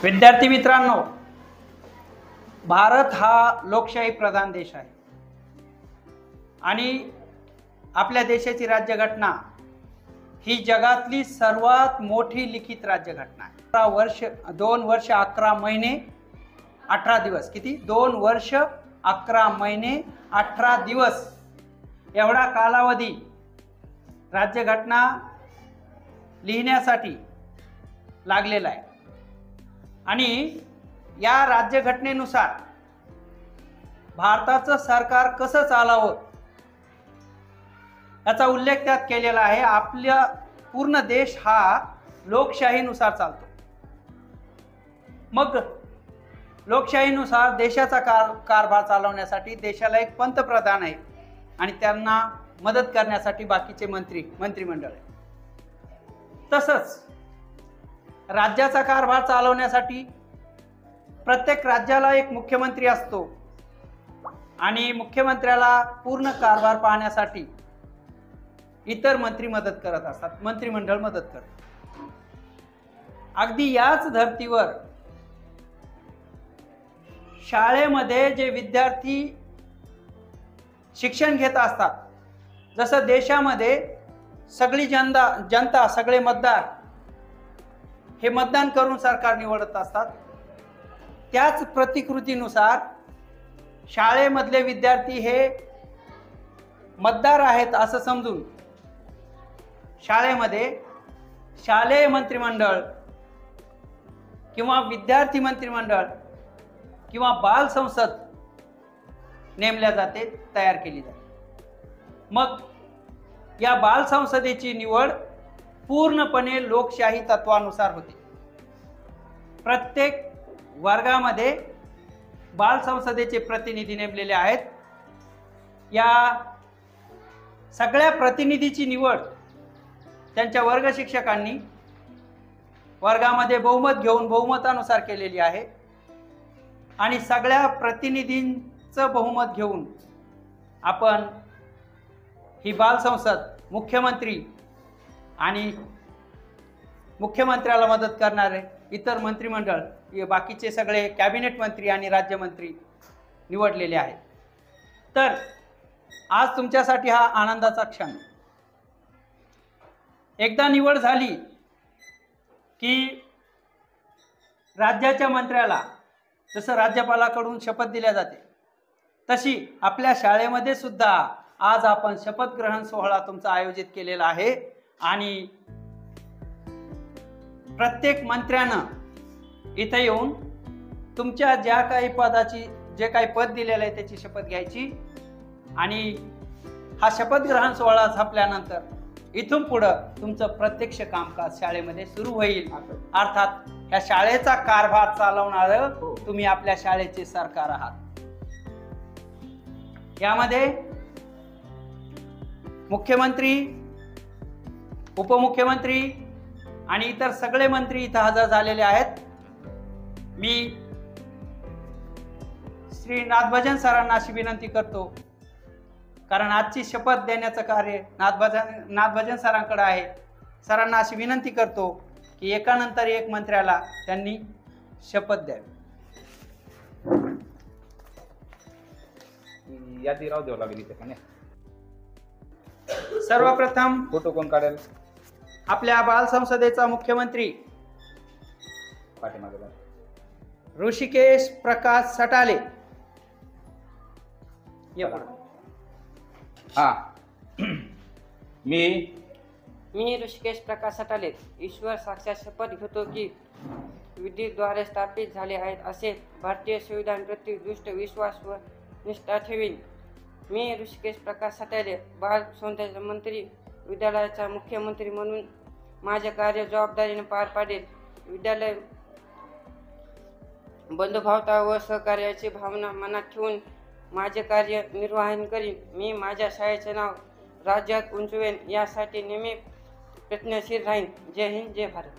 विद्यार्थी मित्रांनो, भारत हा लोकशाही प्रधान देश आहे आणि आपल्या देशाची राज्यघटना ही जगातली सर्वात मोठी लिखित राज्यघटना आहे। 2 वर्ष 11 महिने 18 दिवस, किती 2 वर्ष 11 महिने 18 दिवस एवढा कालावधी राज्यघटना लिहिण्यासाठी लागलेला आहे। आणि या राज्यघटनेनुसार भारताचं सरकार कसं चालावं याचा उल्लेख त्यात केलेला आहे। आपला पूर्ण देश हा लोकशाहीनुसार चालतो। मग लोकशाहीनुसार देशाचा कारभार चालवण्यासाठी देशाला एक पंतप्रधान आहे आणि त्यांना मदत करण्यासाठी बाकीचे मंत्रिमंडळ आहे। तसंच राज्याचा कारभार चालवण्यासाठी प्रत्येक राज्याला एक मुख्यमंत्री असतो आणि मुख्यमंत्र्याला पूर्ण कारभार पाहण्यासाठी इतर मंत्री मदत करत असतात, मंत्रिमंडळ मदत करते। अगदी याच धर्तीवर शाळेमध्ये जे विद्यार्थी शिक्षण घेत असतात, जसं देशामध्ये सगळी जनता सगळे मतदार हे मतदान करून सरकार निवडत असतात, त्याच प्रतिकृतीनुसार शाळेमधले विद्यार्थी हे मतदार आहेत असं समजून शाळेमध्ये शालेय मंत्रिमंडळ किंवा विद्यार्थी मंत्रिमंडळ किंवा बाल संसद नेमल्या जाते, तयार केली जाते। मग या बाल संसदेची निवड पूर्णपणे लोकशाही तत्वानुसार होते। प्रत्येक वर्गामध्ये बाल संसदेचे प्रतिनिधी नेमलेले आहेत। या सगळ्या प्रतिनिधीची निवड त्यांच्या वर्ग शिक्षकांनी वर्गामध्ये बहुमत घेऊन बहुमतानुसार केलेली आहे आणि सगळ्या प्रतिनिधींचं बहुमत घेऊन आपण ही बाल संसद मुख्यमंत्री आणि मुख्यमंत्र्याला मदत करणारे इतर मंत्रिमंडळ, बाकीचे सगळे कॅबिनेट मंत्री आणि राज्यमंत्री निवडलेले आहेत। तर आज तुमच्यासाठी हा आनंदाचा क्षण। एकदा निवड झाली की राज्याच्या मंत्र्याला जसं राज्यपालाकडून शपथ दिल्या जाते, तशी आपल्या शाळेमध्ये सुद्धा आज आपण शपथ ग्रहण सोहळा तुमचा आयोजित केलेला आहे आणि प्रत्येक मंत्र्यानं इथे येऊन तुमच्या ज्या काही पदाची जे काही पद दिलेलं आहे त्याची शपथ घ्यायची आणि हा शपथ ग्रहण सोहळा संपल्यानंतर इथून पुढं तुमचं प्रत्यक्ष कामकाज शाळेमध्ये सुरू होईल। अर्थात ह्या शाळेचा कारभार चालवणारं तुम्ही आपल्या शाळेचे सरकार आहात। यामध्ये मुख्यमंत्री, उपमुख्यमंत्री आणि इतर सगळे मंत्री इथं हजर झालेले आहेत। मी श्री नाथभजन सरांना अशी विनंती करतो, कारण आजची शपथ देण्याचं कार्य नाथभजन सरांकडे आहे। सरांना अशी विनंती करतो की एकानंतर एक मंत्र्याला त्यांनी शपथ द्यावी। यादी राहू द्यावं लागेल इथे का नाही? सर्वप्रथम फोटो कोण काढेल? आपल्या बाल संसदेचा मुख्यमंत्री पाठीमागे ऋषिकेश प्रकाश सटाले। हा मी ऋषिकेश प्रकाश सटाले ईश्वर साक्षात शपथ घेतो की विधीद्वारे स्थापित झाले आहेत असे भारतीय संविधान प्रति दृष्ट विश्वास व निष्ठा ठेवीन। मी ऋषिकेश प्रकाश सटाले बाल संसदेचा मंत्री विद्यालयाचा मुख्यमंत्री म्हणून माझे कार्य जबाबदारीने पार पाडेल। विद्यालय बंधुभावता व सहकार्याची भावना मनात ठेवून माझे कार्य निर्वहन करीन। मी माझ्या शाळेचे नाव राज्यात उंचवेन यासाठी नेहमी प्रयत्नशील राहीन। जय हिंद, जय भारत।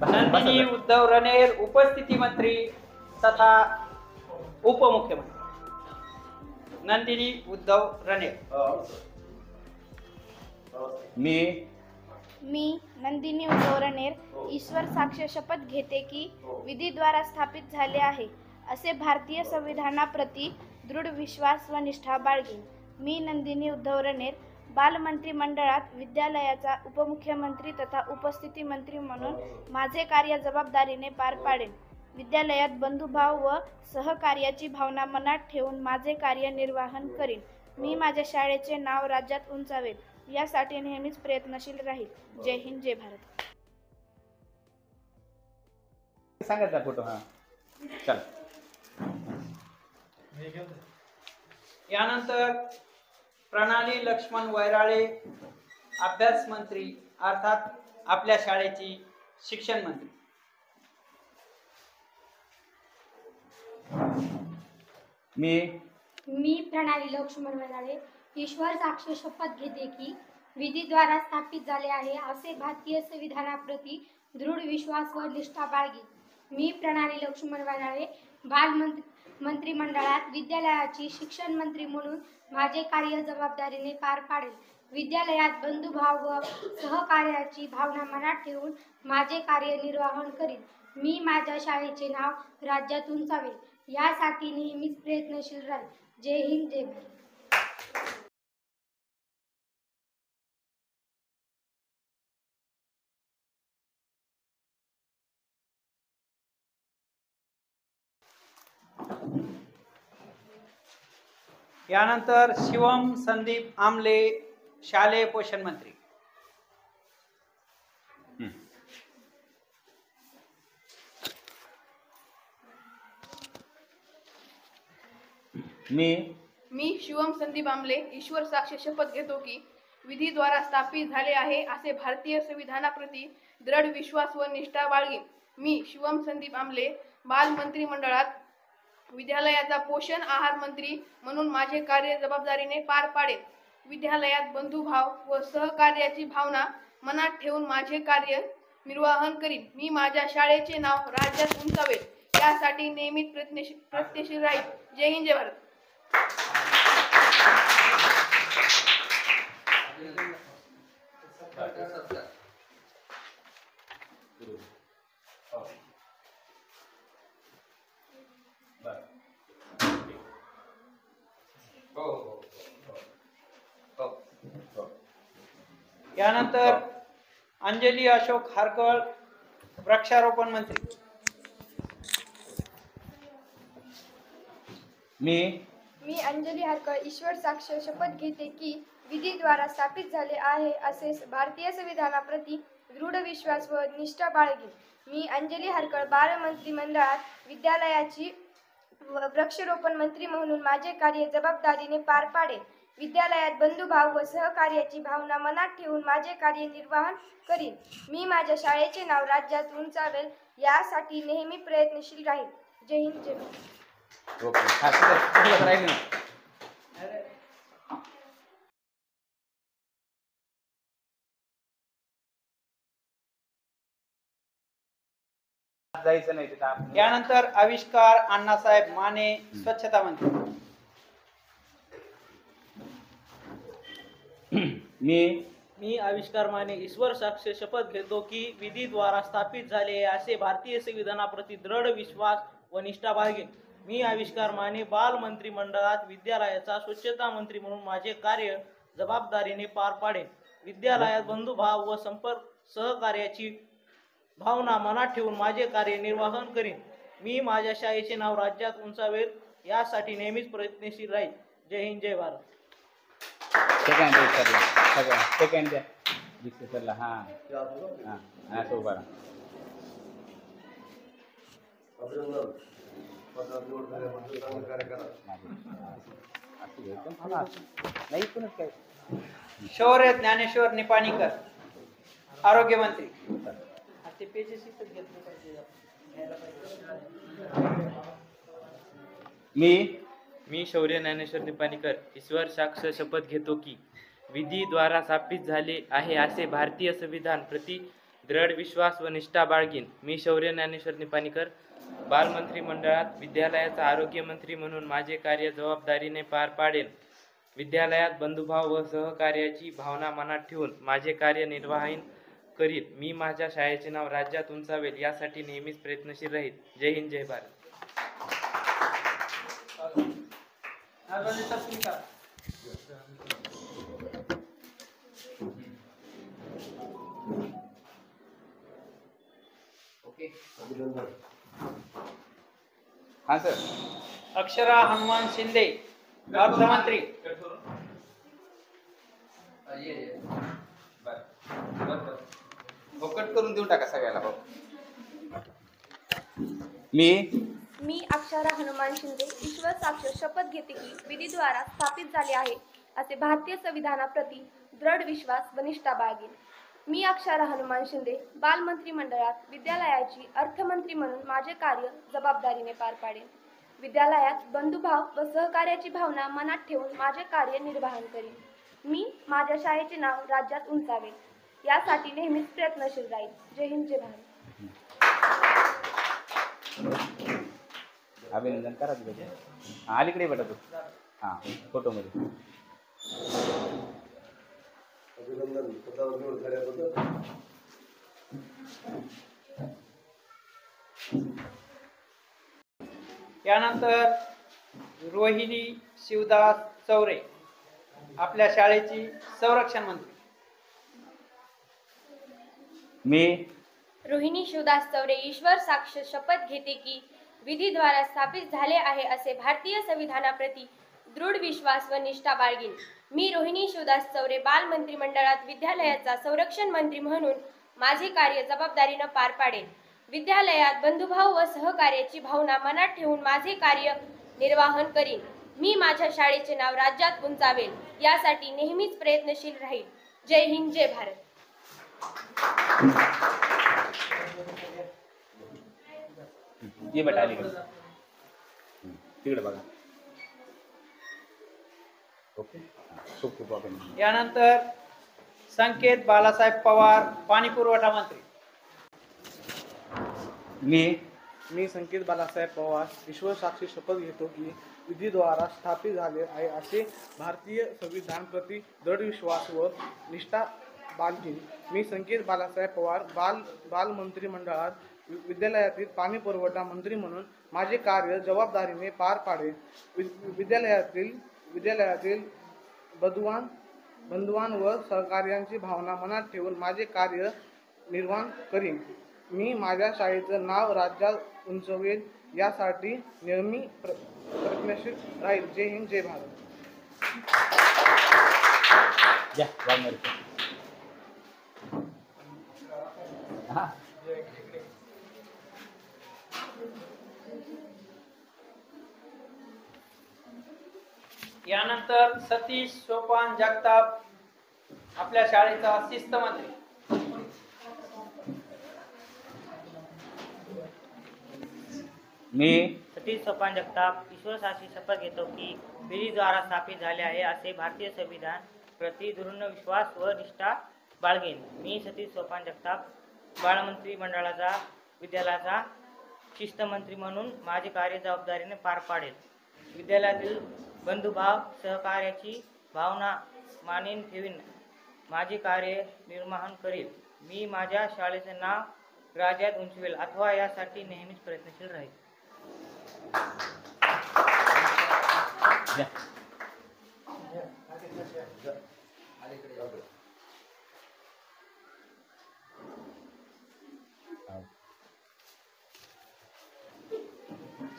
नंदिनी उद्धव रनेर उपस्थिती मंत्री तथा उपमुख्यमंत्री। नंदिनी उद्धव रणे. मी नंदिनी उद्धव रणेर ईश्वर साक्ष शपथ घेते की विधीद्वारा स्थापित झाले आहे असे भारतीय संविधानाप्रती दृढ विश्वास व निष्ठा बाळगेन. मी नंदिनी उद्धव रणेर बालमंत्री मंडळात विद्यालयाचा उपमुख्यमंत्री तथा उपस्थिती मंत्री म्हणून माझे कार्य जबाबदारीने पार पाडेन. विद्यालयात बंधुभाव व सहकार्याची भावना मनात ठेवून माझे कार्य निर्वाहन करीन. मी माझ्या शाळेचे नाव राज्यात उंचावेल यासाठी नेहमीच प्रयत्नशील राहील. जय हिंद, जय भारत. सांगायचा फोटो. हा चल. यानंतर प्रणाली लक्ष्मण वैराळे, अभ्यास मंत्री अर्थात आपल्या शाळेची शिक्षण मंत्री. मी प्रणाली लक्ष्मण वैराळे ईश्वर साक्ष शपथ घेते की विधीद्वारा स्थापित झाले आहे असे भारतीय संविधानाप्रती दृढ विश्वास व निष्ठा बाळगेन. मी प्रणाली लक्ष्मण वैराळे मंत्रिमंडळात विद्यालयाची शिक्षण मंत्री म्हणून माझे कार्य जबाबदारीने पार पाडेल. विद्यालयात बंधुभाव व सहकार्याची भावना मनात ठेवून माझे कार्य निर्वाहन करीन. मी माझ्या शाळेचे नाव राज्यात उंचावेल यासाठी नेहमीच प्रयत्नशील राहील. जय हिंद, जय भारत. यानंतर शिवम संदीप आमले, शालेय पोषण मंत्री. मी शिवम संदीप आमले ईश्वर साक्ष शपथ घेतो की विधीद्वारा स्थापित झाले आहे असे भारतीय संविधानाप्रती दृढ विश्वास व निष्ठा बाळगेन. मी शिवम संदीप आमले बालमंत्री मंडळात विद्यालयाचा पोषण आहार मंत्री म्हणून माझे कार्य जबाबदारीने पार पाडेन. विद्यालयात बंधुभाव व सहकार्याची भावना मनात ठेवून माझे कार्य निर्वाहन करीन. मी माझ्या शाळेचे नाव राज्यात उंचावेल यासाठी नेहमीच प्रयत्नशील राहील. जय हिंद, जय भारत. यानंतर अंजली अशोक हारकळ, वृक्षारोपण मंत्री. मी अंजली हारकळ ईश्वर साक्ष शपथ घेते की विधीद्वारा स्थापित झाले आहे असे भारतीय संविधानाप्रती दृढ विश्वास व निष्ठा बाळगेन. मी अंजली हारकळ बालमंत्री मंडळात विद्यालयाची वृक्षारोपण मंत्री म्हणून माझे कार्य जबाबदारीने पार पाडेन. विद्यालयात बंधुभाव व सहकार्याची भावना मनात ठेवून माझे कार्य निर्वाहन करीन. मी माझ्या शाळेचे नाव राज्यात उंचावेल यासाठी नेहमी प्रयत्नशील राहील. जय हिंद, जय भारत. ओके. जायचं नाही तिथं. यानंतर आविष्कार अण्णासाहेब माने, स्वच्छता मंत्री. मी आविष्कार माने ईश्वर साक्ष शपथ घेतो की विधीद्वारा स्थापित झाले असे भारतीय संविधानाप्रती दृढ विश्वास व निष्ठा बाळगेन. मी आविष्कार माने बालमंत्री मंडळात विद्यालयाचा स्वच्छता मंत्री म्हणून माझे कार्य जबाबदारीने पार पाडेन. विद्यालयात बंधुभाव व सहकार्याची भावना मनात ठेवून माझे कार्य निर्वाहन करीन. मी माझ्या शाळेचे नाव राज्यात उंचावेल यासाठी नेहमीच प्रयत्नशील राहील. जय हिंद, जय भारत. सेकंड सरला सगळं सेकंड द्या दिसते सरला. हां हां असं उभा राहा. असं घ्यायचं मला नाही कोणच काय. शौर्य ज्ञानेश्वर निपाणीकर, आरोग्य मंत्री. ते पेजेस इथंच घेतले पाहिजे. मी शौर्य ज्ञानेश्वर निपाणीकर ईश्वर साक्ष शपथ घेतो की विधीद्वारा स्थापित झाले आहे असे भारतीय संविधान प्रति दृढ विश्वास व निष्ठा बाळगीन. मी शौर्य ज्ञानेश्वर निपाणीकर बालमंत्री मंडळात विद्यालयाचा आरोग्यमंत्री म्हणून माझे कार्य जबाबदारीने पार पाडेल. विद्यालयात बंधुभाव व सहकार्याची भावना मनात ठेवून माझे कार्य निर्वाहन करीत. मी माझ्या शाळेचे नाव राज्यात उंचावेल यासाठी नेहमीच प्रयत्नशील राहील. जय हिंद, जय भारत. हां सर. अक्षरा हनुमान शिंदे, अर्थमंत्री. कट करून देऊन टाका सगळ्याला. हो. मी अक्षरा हनुमान शिंदे ईश्वर साक्ष शपथ घेते की विधीद्वारा स्थापित झाले आहे असे भारतीय संविधानाप्रती दृढ विश्वास व निष्ठा बाळगेन. मी अक्षरा हनुमान शिंदे बालमंत्री मंडळात विद्यालयाची अर्थमंत्री म्हणून माझे कार्य जबाबदारीने पार पाडेन. विद्यालयात बंधुभाव व सहकार्याची भावना मनात ठेवून माझे कार्य निर्वाहन करीन. मी माझ्या शाळेचे नाव राज्यात उंचावेल यासाठी नेहमीच प्रयत्नशील राहील. जय हिंद, जय भारत. अभिनंदन करा तुझे. अलीकडे बेटा तू. हां, फोटोमध्ये. यानंतर रोहिणी शिवदास चौरे, आपल्या शाळेची संरक्षण मंत्री. रोहिणी शिवदास चौरे ईश्वर साक्ष शपथ घेते की विधीद्वारा स्थापित झाले आहे असे भारतीय संविधानाप्रती दृढ विश्वास व निष्ठा बाळगीन. मी रोहिणी शिवदास चौरे बालमंत्री मंडळात विद्यालयाचा संरक्षण मंत्री म्हणून माझे कार्य जबाबदारीने पार पाडेन. विद्यालयात बंधुभाव व सहकार्याची भावना मनात ठेवून माझे कार्य निर्वाहन करीन. मी माझ्या शाळेचे नाव राज्यात उंचावेल यासाठी नेहमीच प्रयत्नशील राहील. जय हिंद, जय भारत. ये बेटा अलीकडे. तिकडे बघा. ओके. खूप खूप अभिनंदन. यानंतर संकेत बालासाहेब पवार, पाणी पुरवठा मंत्री. मी संकेत बालासाहेब पवार ईश्वर साक्षी शपथ घेतो की विधीद्वारा स्थापित झाले आहे असे भारतीय संविधान प्रति दृढ विश्वास व निष्ठा बाळगीन. मी संकेत बालासाहेब पवार बालमंत्री मंडळात विद्यालयातील पाणी पुरवठा मंत्री म्हणून माझे कार्य जबाबदारीने पार पाडेन. विद्यालयातील बंधुवान व सहकार्यांची भावना मनात ठेवून माझे कार्य निर्वाहन करीन. मी माझ्या शाळेचं नाव राज्यात उंचवेल यासाठी नेहमी प्रयत्नशील राहील. जय हिंद, जय भारत. यानंतर सतीश सोपान जगताप, आपल्या शाळेचा शिस्त मंत्री. सतीश सोपान जगताप ईश्वर साक्षी शपथ घेतो की विधीद्वारा स्थापित झाले आहे असे भारतीय संविधान प्रति दृढ विश्वास व निष्ठा बाळगेन. मी सतीश सोपान जगताप बालमंत्री मंडळाचा विद्यालयाचा शिस्तमंत्री म्हणून माझे कार्य जबाबदारीने पार पाडेल. विद्यालयातील बंधुभाव सहकार्याची भावना मानेन ठेवीन माझे कार्य निर्वाहन करील. मी माझ्या शाळेचे नाव राज्यात उंचवेल अथवा यासाठी नेहमीच प्रयत्नशील राहील.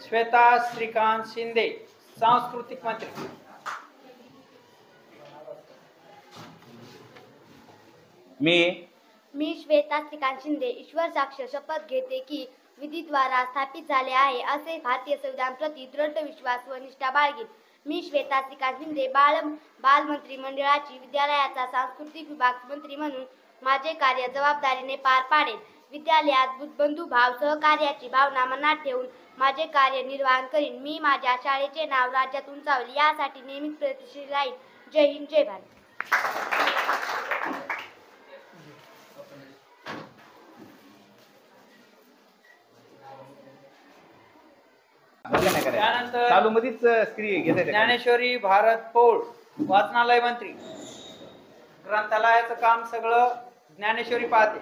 श्वेता श्रीकांत शिंदे, सांस्कृतिक मंत्री. मी श्वेता श्रीकांत शिंदे ईश्वर साक्ष शपथ घेते की विधीद्वारा स्थापित झाले आहे असे भारतीय संविधान प्रति दृढ विश्वास व निष्ठा बाळगीन. मी श्वेता श्रीकांत शिंदे बालमंत्री मंडळाची विद्यालयाचा सांस्कृतिक विभाग मंत्री म्हणून माझे कार्य जबाबदारीने पार पाडेन. विद्यालयात बंधुभाव सहकार्याची भावना मनात ठेवून माझे कार्य निर्वाहन करीन. मी माझ्या शाळेचे नाव राज्यात उंचावेल यासाठी नेहमीच प्रयत्नशील राहील. जय हिंद, जय भारत. बघा नाही करायचं. त्यानंतर चालू मध्येच स्क्रीन घेता येते. ज्ञानेश्वरी भारत पौळ वाचनालय मंत्री. ग्रंथालयाचं काम सगळं ज्ञानेश्वरी पाहते.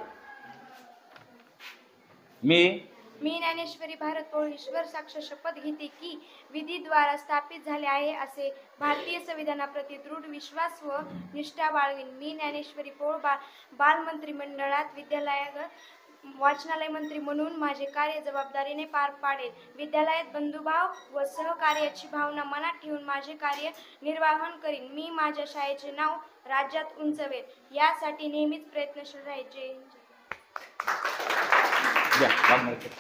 मी ज्ञानेश्वरी भारत पौळ ईश्वर साक्ष शपथ घेते की विधीद्वारा स्थापित झाले आहे असे भारतीय संविधानाप्रती दृढ विश्वास व निष्ठा बाळगेन. मी ज्ञानेश्वरी पौळ बाल मंत्रिमंडळात विद्यालयात वाचनालय मंत्री म्हणून माझे कार्य जबाबदारीने पार पाडेल. विद्यालयात बंधुभाव व सहकार्याची भावना मनात ठेवून माझे कार्य निर्वाहन करीन. मी माझ्या शाळेचे नाव राज्यात उंचवेल यासाठी नेहमीच प्रयत्नशील राहील. जय हिंद. या, वाघमारे.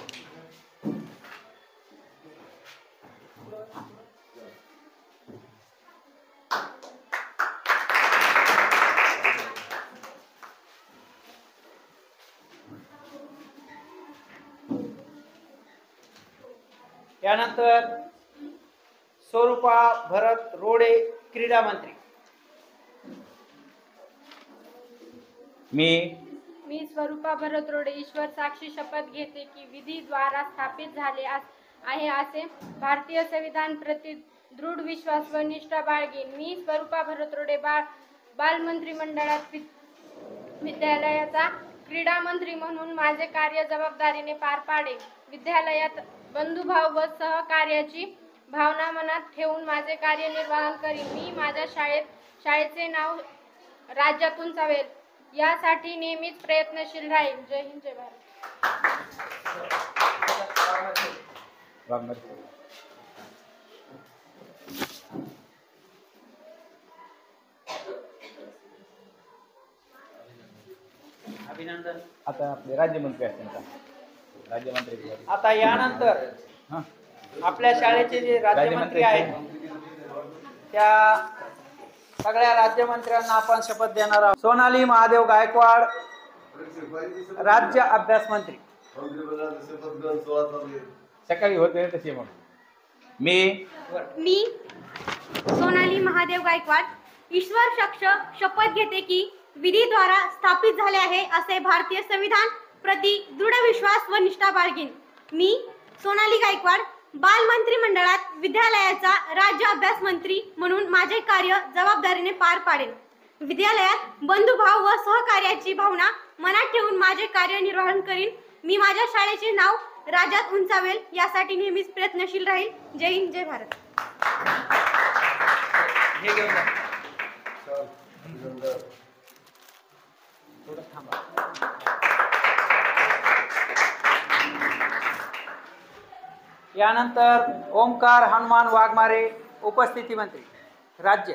यानंतर स्वरूपा भरत रोडे क्रीडा मंत्री. मी स्वरूपा भरत रोडे ईश्वर साक्षी शपथ घेते की विधीद्वारा स्थापित झाले आहे असे भारतीय संविधान प्रति दृढ विश्वास व निष्ठा बाळगेन. मी स्वरूपा भरत रोडे बाल मंत्रिमंडळात विद्यालयाचा क्रीडा मंत्री म्हणून माझे कार्य जबाबदारीने पार पाडेल. विद्यालयात बंधुभाव व सहकार्याची भावना मनात ठेवून माझे कार्य निर्वाहन करीन. मी माझ्या शाळेचे नाव राज्यात उंचावेल यासाठी नेहमीच प्रयत्नशील राहील. जय हिंद, जय भारत. अभिनंदन. आता आपले राज्यमंत्री असतील का? राज्यमंत्री. आता यानंतर आपल्या शाळेचे जे राज्यमंत्री आहेत त्या सगळ्या राज्यमंत्र्यांना आपण शपथ देणार आहोत. सोनाली महादेव गायकवाड राज्य अभ्यास मंत्री. सकाळी होते तसे मग. मी सोनाली महादेव गायकवाड ईश्वर साक्ष शपथ घेते की विधीद्वारा स्थापित झाले आहे असे भारतीय संविधान प्रति दृढ विश्वास व निष्ठा बाळगेन. मी सोनाली गायकवाड बाल मंत्रिमंडळात विद्यालयाचा राज्य अभ्यास मंत्री म्हणून माझे कार्य जबाबदारीने पार पाडेन. विद्यालयात बंधुभाव व सहकार्याची भावना मनात ठेवून माझे कार्य निर्वाहन करीन. मी माझ्या शाळेचे नाव राज्यात उंचावेल यासाठी नेहमीच प्रयत्नशील राहील. जय हिंद, जय भारत. हे घेऊन जा. यानंतर ओमकार हनुमान वाघमारे उपस्थिती मंत्री राज्य.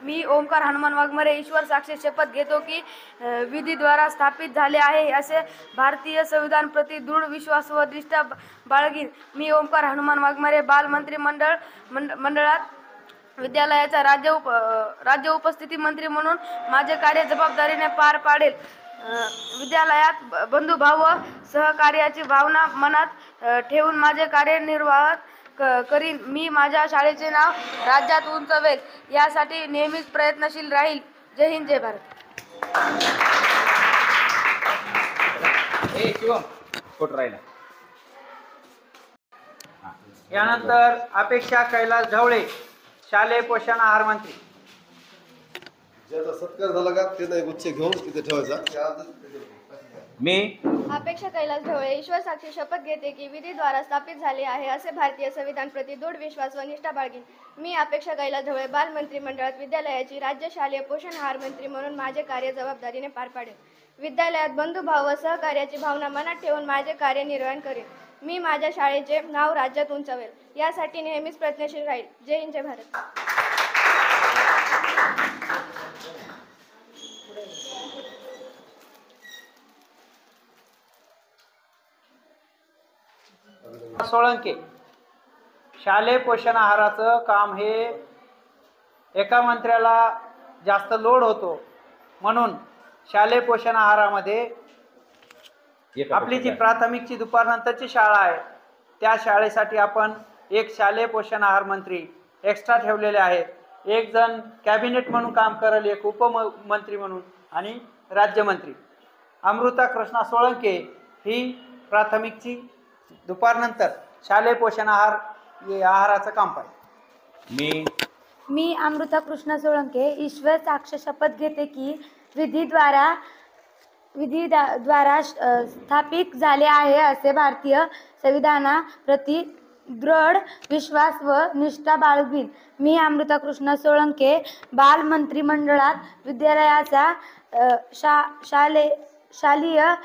मी ओमकार हनुमान वाघमारे ईश्वर साक्षी शपथ घेतो की विधीद्वारा स्थापित झाले आहे असे भारतीय संविधान प्रति दृढ विश्वास व निष्ठा बाळगीन. मी ओमकार हनुमान वाघमारे बाल मंत्रिमंडळात विद्यालयाचा राज्य उपस्थिती मंत्री म्हणून माझे कार्य जबाबदारीने पार पाडेल. विद्यालयात बंधुभाव व सहकार्याची भावना मनात ठेवून माझे कार्य निर्वाह करीन. मी माझ्या शाळेचे नाव राज्यात उंचवेल यासाठी नेहमीच प्रयत्नशील राहील. जय हिंद, जय भारत. यानंतर अपेक्षा कैलास ढवळे शालेय पोषण आहार मंत्री. ज्याचा सत्कार झाला का ते नाही गुच्छ घेऊन तिथे ठेवायचा. अपेक्षा कैलास ढवळे ईश्वर साक्षी शपथ घेते की विधीद्वारा स्थापित झाले आहे असे भारतीय संविधान प्रति दृढ विश्वास व निष्ठा बाळगीन. मी अपेक्षा कैलास ढवळे बाल मंत्रिमंडळात विद्यालयाची राज्य शालेय पोषण आहार मंत्री म्हणून माझे कार्य जबाबदारीने पार पाडेल. विद्यालयात बंधुभाव व सहकार्याची भावना मनात ठेवून माझे कार्य निर्वहन करेन. मी माझ्या शाळेचे नाव राज्यात उंचावेल यासाठी नेहमीच प्रयत्नशील राहील. जय हिंद, जय भारत. सोळंके शालेय पोषण आहाराचं काम हे एका मंत्र्याला जास्त लोड होतो म्हणून शालेय पोषण आहारामध्ये आपली जी प्राथमिकची दुपारनंतरची शाळा आहे त्या शाळेसाठी आपण एक शालेय पोषण आहार मंत्री एक्स्ट्रा ठेवलेले आहेत. एक जण कॅबिनेट म्हणून काम करेल, एक उपमंत्री म्हणून आणि राज्यमंत्री. अमृता कृष्णा सोळंके ही प्राथमिकची दुपारनंतर शालेय पोषण आहाराचं काम पाहिजे. मी अमृता कृष्णा सोळंके ईश्वर साक्ष शपथ घेते की विधीद्वारा स्थापित झाले आहे असे भारतीय संविधानाप्रती दृढ विश्वास व निष्ठा बाळगीन. मी अमृता कृष्णा सोळंके बाल मंत्रिमंडळात विद्यालयाचा शालेय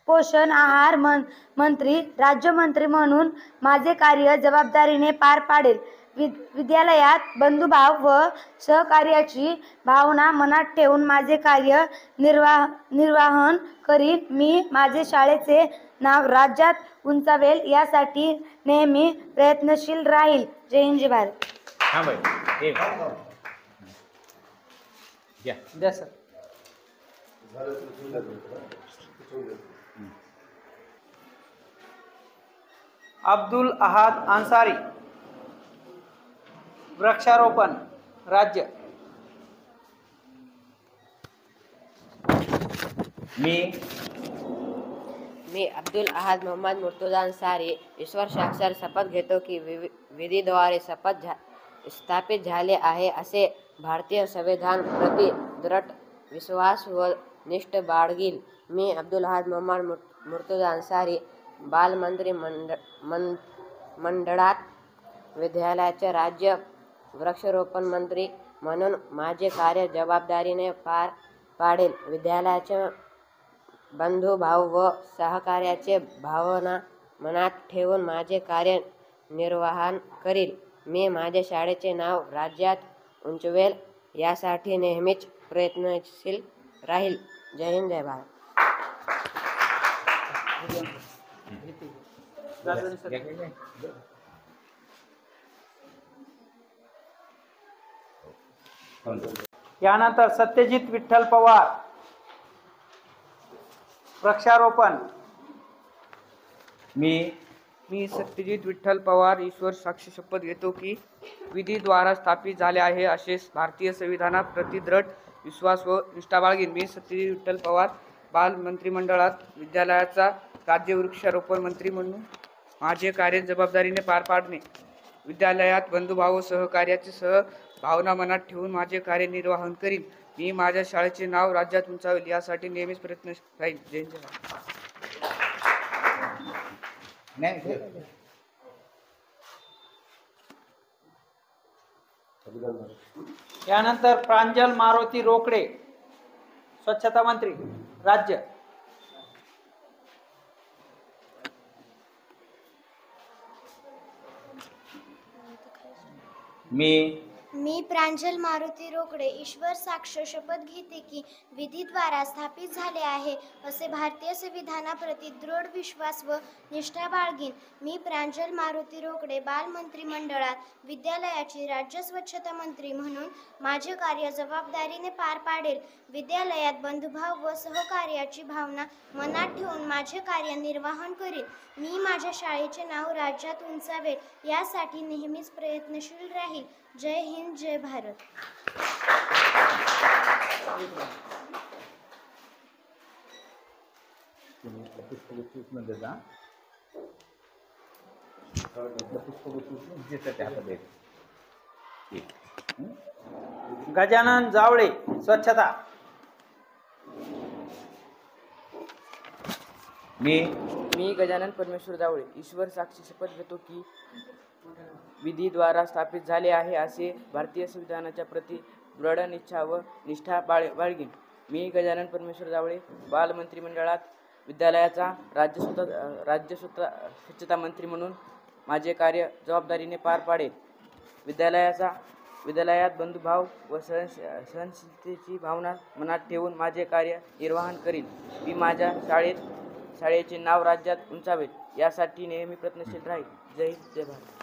पोषण आहार मंत्री राज्यमंत्री म्हणून माझे कार्य जबाबदारीने पार पाडेल. विद्यालयात बंधुभाव व सहकार्याची भावना मनात ठेवून माझे कार्य निर्वाहन करीन. मी माझे शाळेचे नाव राज्यात उंचावेल यासाठी नेहमी प्रयत्नशील राहील. जय हिंद, जय भारत. द्या सर. अब्दुल अहाद अन्सारी वृक्षारोपण राज्य. मी अब्दुल अहाद मोहम्मद मुर्तुजा अन्सारी ईश्वर साक्षर शपथ घेतो की विधीद्वारे स्थापित झाले आहे असे भारतीय संविधान प्रति दृढ विश्वास व निष्ठा बाळगीन. मी अब्दुल अहाद मोहम्मद मुर्तुजा अन्सारी बालमंत्री मंडळात विद्यालयाचे राज्य वृक्षारोपण मंत्री म्हणून माझे कार्य जबाबदारीने पार पाडेल. विद्यालयाचे बंधुभाव व सहकार्याचे भावना मनात ठेवून माझे कार्य निर्वहन करील. मी माझ्या शाळेचे नाव राज्यात उंचवेल यासाठी नेहमीच प्रयत्नशील राहील. जय हिंद, जय भारत. यानंतर सत्यजित विठ्ठल पवार वृक्षारोपण. मी सत्यजित विठ्ठल पवार ईश्वर साक्षी शपथ घेतो की विधीद्वारा स्थापित झाले आहे असे भारतीय संविधानाप्रती दृढ विश्वास व निष्ठा बाळगीन. मी सत्यजित विठ्ठल पवार बाल मंत्रिमंडळात विद्यालयाचा राज्य वृक्षारोपण मंत्री म्हणून माझे कार्य जबाबदारीने पार पाडणे. विद्यालयात बंधुभाव व सहकार्याची भावना मनात ठेवून माझे कार्य निर्वहन करीन. मी माझ्या शाळेचे नाव राज्यात उंचावेल यासाठी नेहमीच प्रयत्नशील राहील. जय हिंद, जय भारत. यानंतर प्रांजल मारुती रोकडे स्वच्छता मंत्री राज्य. मी प्रांजल मारुती रोकडे ईश्वर साक्ष शपथ घेते की विधीद्वारा स्थापित झाले आहे असे भारतीय संविधानाप्रती दृढ विश्वास व निष्ठा बाळगीन. मी प्रांजल मारुती रोकडे बाल मंत्रिमंडळात विद्यालयाची राज्य स्वच्छता मंत्री म्हणून माझे कार्य जबाबदारीने पार पाडेल. विद्यालयात बंधुभाव व सहकार्याची भावना मनात ठेवून माझे कार्य निर्वहन करीन. मी माझ्या शाळेचे नाव राज्यात उंचावेल यासाठी नेहमीच प्रयत्नशील राहील. जय हिंद, जय भारत. गजानन जावळे स्वच्छता. मी गजानन परमेश्वर जावळे ईश्वर साक्षी शपथ घेतो की विधीद्वारा स्थापित झाले आहे असे भारतीय संविधानाच्या प्रति दृढ निष्ठा व निष्ठा बाळगीन. मी गजानन परमेश्वर जावळे बाल मंत्रिमंडळात विद्यालयाचा राज्य स्वच्छता मंत्री म्हणून माझे कार्य जबाबदारीने पार पाडेल. विद्यालयात बंधुभाव व सहनशीलतेची भावना मनात ठेवून माझे कार्य निर्वहन करीन. मी माझ्या शाळेचे नाव राज्यात उंचावेल यासाठी नेहमी प्रयत्नशील राहील. जय हिंद, जय भारत.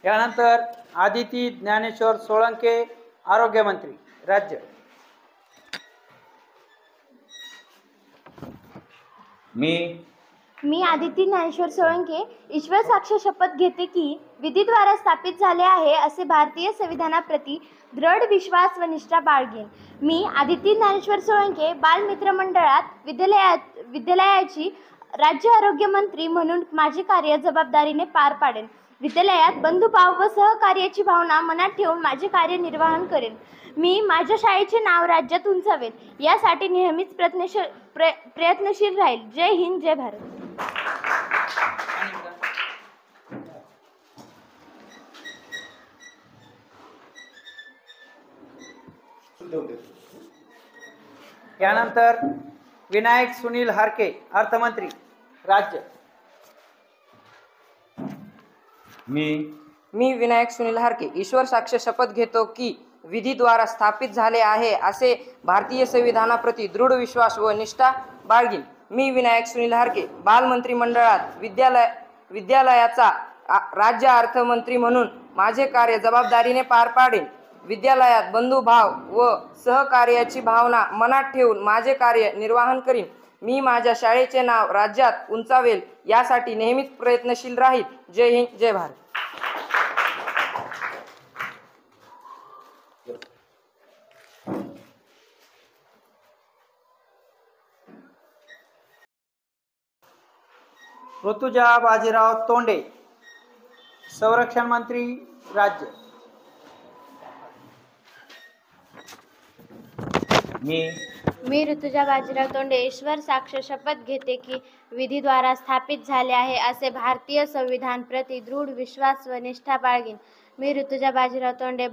यानंतर आदिती ज्ञानेश्वर सोळंके आरोग्यमंत्री राज्य. मी आदिती ज्ञानेश्वर सोळंके ईश्वर साक्ष शपथ घेते की विधीद्वारा स्थापित झाले आहे असे भारतीय संविधानाप्रती दृढ विश्वास व निष्ठा बाळगेन. मी आदिती ज्ञानेश्वर सोळंके बालमित्र मंडळात विद्यालयाची राज्य आरोग्य मंत्री म्हणून माझे कार्य जबाबदारीने पार पाडेन. विद्यालयात बंधुभाव व सहकार्याची भावना मनात ठेवून माझे कार्य निर्वहन करेन. मी माझ्या शाळेचे नाव राज्यात उंचावेल यासाठी नेहमीच प्रयत्नशील राहील. जय हिंद, जय भारत. यानंतर विनायक सुनील हारके अर्थमंत्री राज्य. मी विनायक सुनील हारके ईश्वर साक्ष शपथ घेतो की विधीद्वारा स्थापित झाले आहे असे भारतीय संविधानाप्रती दृढ विश्वास व निष्ठा बाळगीन. मी विनायक सुनील हारके बालमंत्री मंडळात विद्यालयाचा राज्य अर्थमंत्री म्हणून माझे कार्य जबाबदारीने पार पाडेन. विद्यालयात बंधुभाव व सहकार्याची भावना मनात ठेवून माझे कार्य निर्वहन करीन. मी माझ्या शाळेचे नाव राज्यात उंचावेल यासाठी नेहमीच प्रयत्नशील राहील. जय हिंद, जय भारत. ऋतुजा बाजीराव तोंडे संरक्षण मंत्री राज्य. मी ऋतुजा बाजीराव तोंडे ईश्वर साक्ष शपथ घेते की विधीद्वारा स्थापित झाले आहे असे भारतीय संविधान प्रति दृढ विश्वास व निष्ठा बाळगीन. मी ऋतुजा बाजीराव तोंडे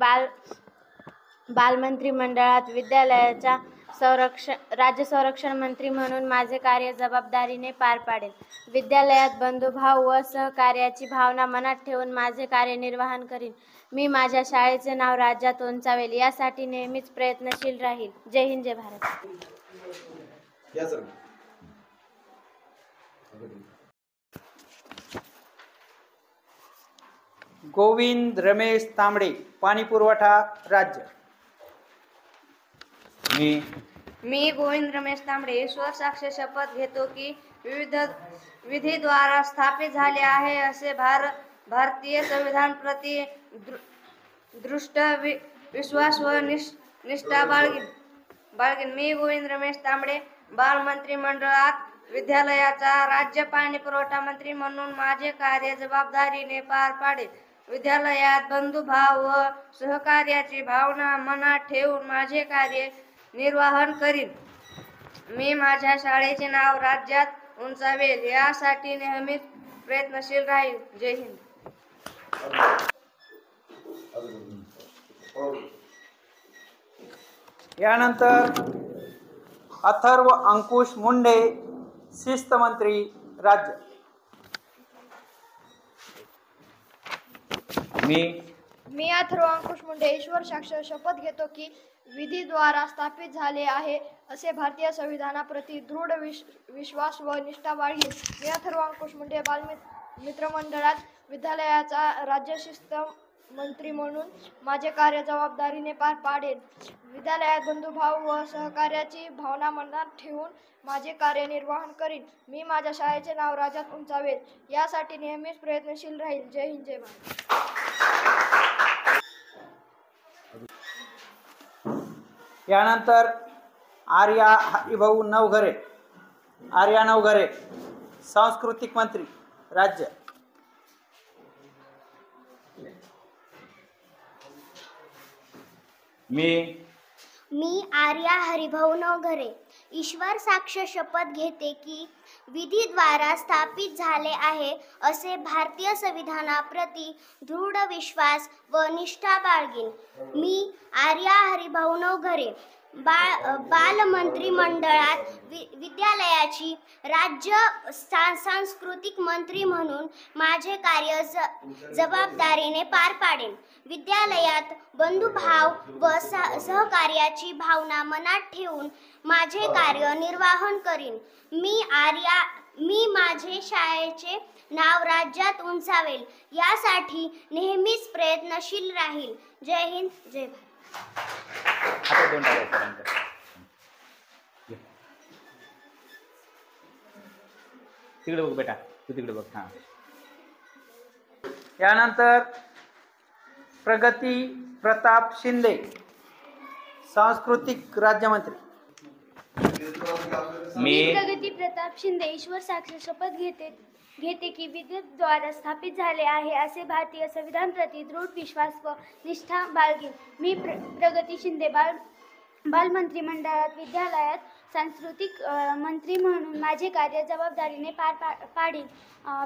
बालमंत्री मंडळात विद्यालयाचा राज्य संरक्षण मंत्री म्हणून माझे कार्य जबाबदारीने पार पाडेन. विद्यालयात बंधुभाव व सहकार्याची भावना मनात ठेवून माझे कार्य निर्वहन करीन. मी माझ्या शाळेचे नाव राज्यात उंचावेल यासाठी नेहमीच प्रयत्नशील राहील. जय हिंद, जय भारत. गोविंद रमेश तांबडे पाणी पुरवठा राज्य. मी गोविंद रमेश तांबडे ईश्वर साक्ष शपथ घेतो की विधीद्वारा स्थापित झाले आहे असे भारतीय संविधान प्रति दृष्ट विश्वास व निष्ठा बाळगीन. मी गोविंद रमेश तांबडे बालमंत्री मंडळात विद्यालयाचा राज्य पाणी पुरवठा मंत्री म्हणून माझे कार्य जबाबदारीने पार पाडेन. विद्यालयात बंधुभाव व सहकार्याची भावना मनात ठेवून माझे कार्य निर्वहन करीन. मी माझ्या शाळेचे नाव राज्यात उंचावेल यासाठी नेहमीच प्रयत्नशील राहील. जय हिंद. यानंतर अथर्व अंकुश मुंडे शिस्त मंत्री राज्य. मी अथर्व अंकुश मुंडे ईश्वर साक्ष शपथ घेतो की विधीद्वारा स्थापित झाले आहे असे भारतीय संविधानाप्रती दृढ विश्वास व निष्ठा बाळगीन. मी अथर्व अंकुश मुंडे बालमित्र मंडळात विद्यालयाचा राज्य शिस्त मंत्री म्हणून माझे कार्य जबाबदारीने पार पाडेन. विद्यालयात बंधुभाव व सहकार्याची भावना मनात ठेवून माझे कार्य निर्वहन करीन. मी माझ्या शाळेचे नाव राज्यात उंचावेल यासाठी नेहमीच प्रयत्नशील राहील. जय हिंद, जय भारत. यानंतर आर्या हरिभाऊ नवघरे सांस्कृतिक मंत्री राज्य. मी आर्या हरिभाऊ नवघरे ईश्वर साक्ष शपथ घेते की विधीद्वारा स्थापित झाले आहे असे भारतीय संविधानाप्रती दृढ विश्वास व निष्ठा बाळगीन. मी आर्या हरिभाऊ नवघरे बालमंत्री मंडळात विद्यालयाची राज्य सांस्कृतिक मंत्री म्हणून माझे कार्य जबाबदारीने पार पाडेन. विद्यालयात बंधुभाव व सहकार्याची भावना मनात ठेवून माझे कार्य निर्वहन करीन. मी माझे शाळेचे नाव राज्यात उंचावेल यासाठी नेहमीच प्रयत्नशील राहील. जय हिंद, जय भारत. तिकडे बघ बेटा, तू तिकडे बघ. हां. यानंतर प्रगती प्रताप शिंदे, सांस्कृतिक राज्यमंत्री. मी प्रगती प्रताप शिंदे ईश्वर साक्ष शपथ घेते की विधीद्वारे स्थापित झाले आहे असे भारतीय संविधान प्रति दृढ विश्वास व निष्ठा बाळगीन. मी प्रगती शिंदे बालमंत्री मंडळात विद्यालयात सांस्कृतिक मंत्री म्हणून माझे कार्य जबाबदारीने पार पाडीन.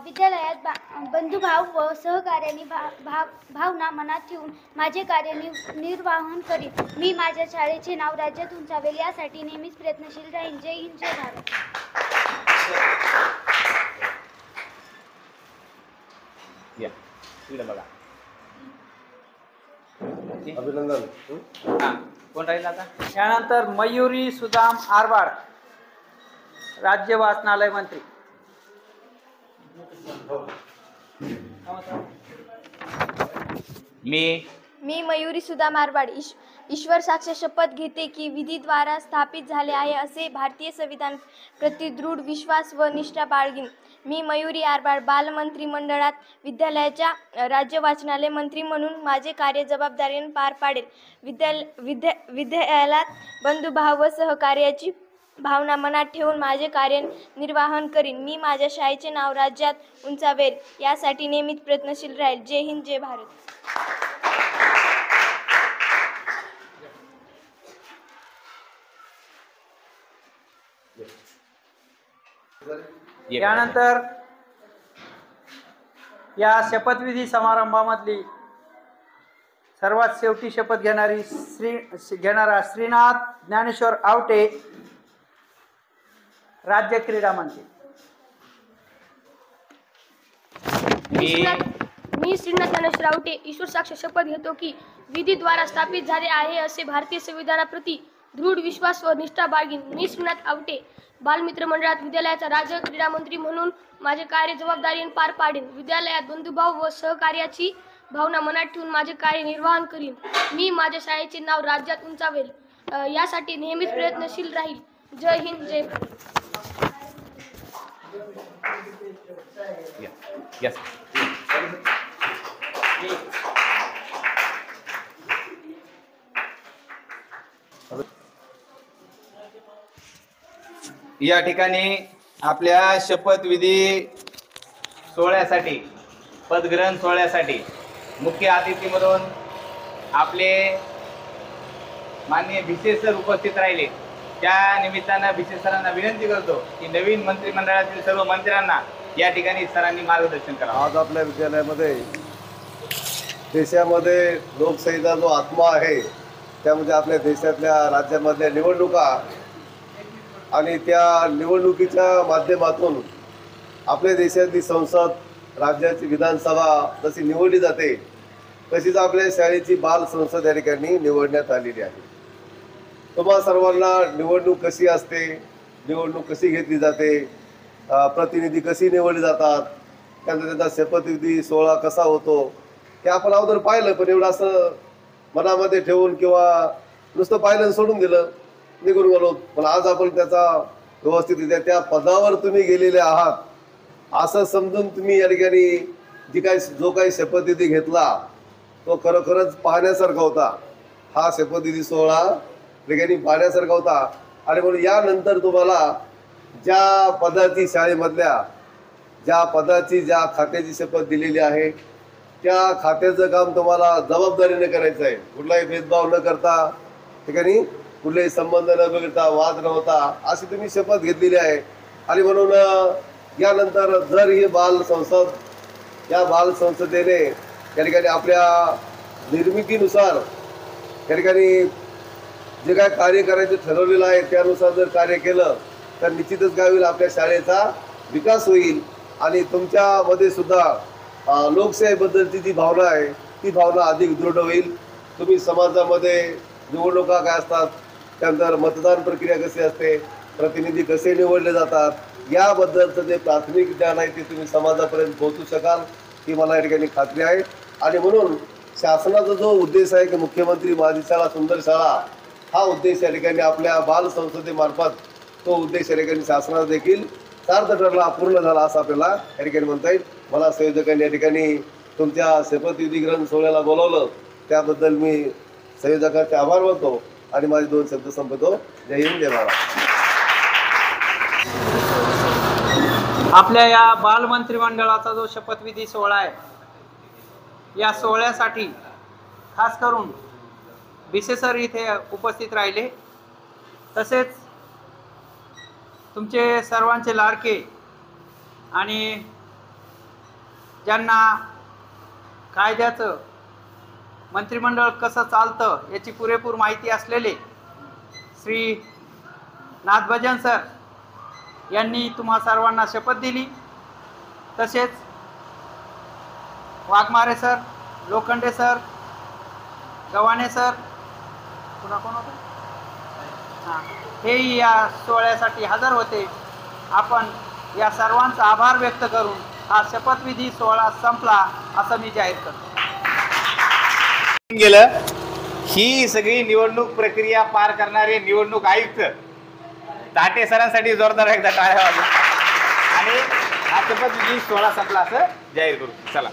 विद्यालयात बंधुभाव व सहकार्याने भावना मनात ठेवून माझे कार्य निर्वाहन करीन. मी माझ्या शाळेचे नाव राज्यात उंचावेल यासाठी नेहमीच प्रयत्नशील राहीन. जय हिंद, जय भारत. या तिकडे बघा. अभिनंदन. हां, कोण राहील आता? यानंतर मयुरी सुदाम आरवाड, राज्य वाचनालय मंत्री. मी मयुरी सुदाम आरवाड ईश्वर साक्ष शपथ घेते की विधीद्वारा स्थापित झाले आहे असे भारतीय संविधान प्रति दृढ विश्वास व निष्ठा बाळगीन. मी मयुरी आरवाड बालमंत्री मंडळात विद्यालयाच्या राज्य वाचनालय मंत्री म्हणून माझे कार्य जबाबदारीने पार पाडेल. विद्यालयात बंधुभाव व सहकार्याची भावना मनात ठेवून माझे कार्य निर्वाहन करीन. मी माझ्या शाळेचे नाव राज्यात उंचावेल यासाठी नेहमीच प्रयत्नशील राहील. जय हिंद, जय भारत. यानंतर या शपथविधी समारंभामधली सर्वात शेवटी शपथ घेणारा श्रीनाथ ज्ञानेश्वर आवटे, राज्य क्रीडा मंत्री. मी श्रीनाथ ज्ञानेश्वर आवटे ईश्वर साक्ष शपथ घेतो की विधीद्वारा स्थापित झाले आहे असे भारतीय संविधानाप्रती दृढ विश्वास व निष्ठा बाळगीन. मी श्रीनाथ आवटे बालमित्र मंडळात विद्यालयाचा राज्य क्रीडा मंत्री म्हणून माझे कार्य जबाबदारीने पार पाडेन. विद्यालयात बंधुभाव व सहकार्याची भावना मनात ठेवून माझे कार्य निर्वाहन करीन. मी माझ्या शाळेचे नाव राज्यात उंचावेल यासाठी नेहमीच प्रयत्नशील राहील. जय हिंद, जय भारत. Yes. या ठिकाणी आपल्या शपथविधी सोहळ्यासाठी, पदग्रहण सोहळ्यासाठी मुख्य अतिथी म्हणून आपले माननीय भिसे सर उपस्थित राहिले. त्या निमित्तानं भिसे सरांना विनंती करतो की नवीन मंत्रिमंडळातील सर्व मंत्र्यांना या ठिकाणी सरांनी मार्गदर्शन करावं. आज आपल्या विद्यालयामध्ये देशामध्ये लोकशाहीचा जो आत्मा आहे त्यामध्ये आपल्या देशातल्या राज्यामधल्या निवडणुका आणि त्या निवडणुकीच्या माध्यमातून आपल्या देशातली संसद, राज्याची विधानसभा जशी निवडली जाते तशीच आपल्या शाळेची बाल संसद या ठिकाणी निवडण्यात आलेली आहे. तुम्हा सर्वांना निवडणूक कशी असते, निवडणूक कशी घेतली जाते, प्रतिनिधी कशी निवडली जातात, त्यानंतर त्यांचा शपथविधी सोहळा कसा होतो हे आपण अगोदर पाहिलं. पण एवढं असं मनामध्ये ठेवून किंवा नुसतं पाहिलं सोडून दिलं, निघून गेलो. पण आज आपण त्याचा व्यवस्थितरित्या त्या पदावर तुम्ही गेलेले आहात असं समजून तुम्ही या ठिकाणी जो काही शपथविधी घेतला तो खरोखरच पाहण्यासारखा होता. हा शपथविधी सोहळा ठिकाणी पाहण्यासारखा होता. आणि म्हणून यानंतर तुम्हाला ज्या पदाची शाळेमधल्या ज्या खात्याची शपथ दिलेली आहे त्या खात्याचं काम तुम्हाला जबाबदारीने करायचं आहे. कुठलाही भेदभाव न करता, ठिकाणी कुठलेही संबंध न बिघडता, वाद न होता अशी तुम्ही शपथ घेतलेली आहे. आणि म्हणून यानंतर जर ही बाल संसदेने या ठिकाणी आपल्या निर्मितीनुसार या ठिकाणी जे काय कार्य करायचं ठरवलेलं आहे त्यानुसार जर कार्य केलं तर निश्चितच काय होईल, आपल्या शाळेचा विकास होईल. आणि तुमच्यामध्ये सुद्धा लोकशाहीबद्दलची जी भावना आहे ती भावना अधिक दृढ होईल. तुम्ही समाजामध्ये निवडणुका काय असतात, त्यानंतर मतदान प्रक्रिया कशी असते, प्रतिनिधी कसे निवडले जातात याबद्दलचं जे प्राथमिक ज्ञान आहे ते तुम्ही समाजापर्यंत पोहोचू शकाल ही मला या ठिकाणी खात्री आहे. आणि म्हणून शासनाचा जो उद्देश आहे की मुख्यमंत्री माझी शाळा सुंदर शाळा, हा उद्देश या ठिकाणी आपल्या बाल संसदेमार्फत तो उद्देश या ठिकाणी शासनाचा देखील सार्थ ठरला, पूर्ण झाला असं आपल्याला या ठिकाणी म्हणता येईल. मला संयोजकांनी या ठिकाणी तुमच्या शपथविधी ग्रहण सोहळ्याला बोलावलं त्याबद्दल मी संयोजकांचे आभार मानतो आणि माझे 2 शब्द संपवतो. जय हिंद, जय महाराष्ट्र. आपल्या या बालमंत्रिमंडळाचा जो शपथविधी सोहळा आहे, या सोहळ्यासाठी खास करून भिसे सर इथे उपस्थित राहिले, तसेच तुमचे सर्वांचे लाडके आणि ज्यांना कायद्याचं मंत्रिमंडळ कसं चालतं याची पुरेपूर माहिती असलेले श्री नाथभजन सर यांनी तुम्हा सर्वांना शपथ दिली. तसेच Waghmare sir, Lokhande sir, Gavhane sir, पुन्हा कोण होतं, हां, हेही या सोहळ्यासाठी हजर होते. आपण या सर्वांचा आभार व्यक्त करून हा शपथविधी सोहळा संपला असं मी जाहीर करतो. गेलं ही सगळी निवडणूक प्रक्रिया पार करणारे निवडणूक आयुक्त दाटे सरांसाठी जोरदार एकदा टाळ्या वाजवा आणि हा शपथविधी सोहळा संपला असं जाहीर करू. चला.